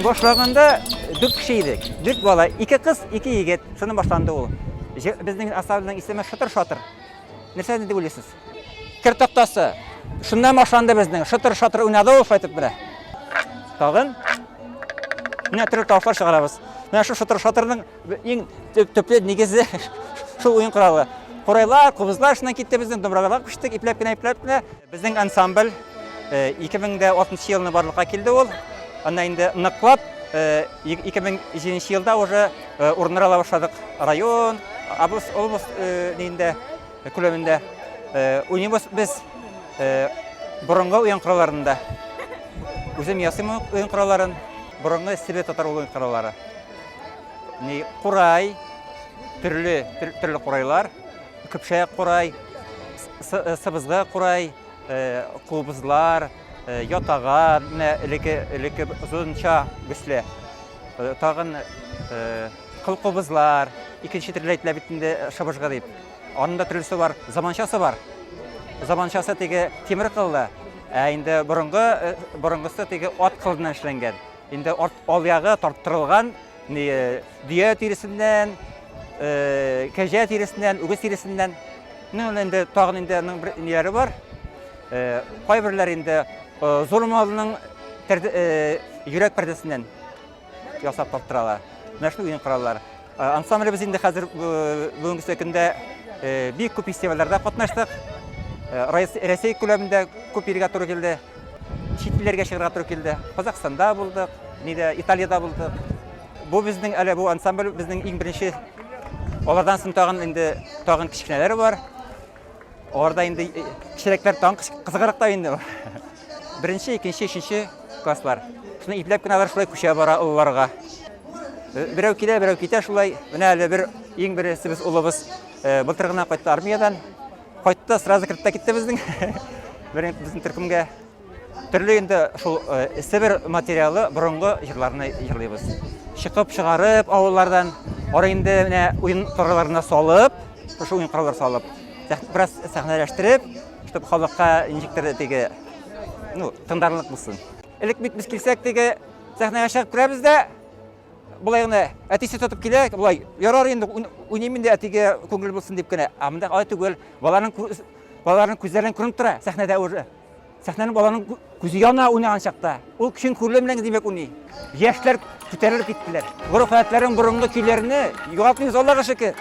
Boşlaganda 4 kişiydik. 4 bala, 2 kız, 2 yigit. Şunu başlandı ol. Bizning asabından isteme şatır. Нәрсе дип уйлыйсыз? Кир токтасы. Шундан башланды безнең. Шатыр уйнады ул шайтып бирә. Тагын менә төрле тавышлар чыгарабыз. Менә шу шатырның иң төпле нигезе шул уен коралы. Курайлар, кубызлар шуннан китте безнең домбраларга күчтек, ипләп кенә. Безнең ансамбль 2060 елны барлыкка килде ул. Анда инде ныклап 2007 елда уже урыннар ала башладык. Район, область нинде күләмендә уйныйбыз без борынгы уен коралларында. Үзем ясыйм уен коралларын, борынгы себе татар уен кораллары. Ни курай, төрле курайлар, көпшәк курай, сыбызга курай, кубызлар, ятага, элеке озынча гөсле. Тагын кыл кубызлар, икенче төрле әйтелә бит инде шабышга дип. Анында төрлесе бар, заманчасы бар. Заманчасы теге темир кыллы. Инде борынгысы теге ат кылынан эшләнгән. Инде алъягы тарттырылган, дия тиресеннән, кәҗә тиресеннән, үгез тиресеннән. Инде тагын инде ниләре бар. Кайберләр инде зур малның йөрәк пәрдәсеннән ясап тарттыралар. Менә шул уен кораллар. Ансамблебез инде хәзер бүгенге көндә бик күп фестивальләрдә катнаштык. Россия күләмендә күп ергә туры килде. Чит илләргә чыгарга туры килде. Казакстанда булдык, Италиядә булдык. Бу безнең әле бу ансамбль безнең иң беренче. Алардан соң тагын кичкенәләре бар. Орда инде кичерәкләр тагын кызыграк та инде. Беренче, икенче, өченче класслар. Шуны ипләп кенә алар шулай күчә бара улларга. Берәү килә, берәү китә шулай. Менә әле бер иң беренче без улыбыз былтыр гына кайтты армиядан. Кайтты, сразу кертә китте безнең. Безнең төркемгә. Төрле инде шул Сибир материалы борынгы җырларны җырлыйбыз. Чыгып чыгарып авыллардан ара инде менә уен коралларына салып, шул уен кораллар салып, бераз сәхнәләштереп, чтобы халыкка ничектер теге тыңдарлык булсын. Элек бит без килсәк теге сәхнәгә чыгып керәбез дә булай гына әтисе тотып килә, булай ярар инде уйныйм инде әтигә күңел булсын дип кенә. Монда алай түгел, балаларның күзләреннән күренеп тора сәхнәдә уже. Сәхнәнең балаларның күзе яна уйнаган чакта. Ул кешен күрелә белән димәк уйный. Яшьләр күтәрелеп киттеләр. Горефатларын борынгы көйләрне югалтмыйбыз Аллага шөкер.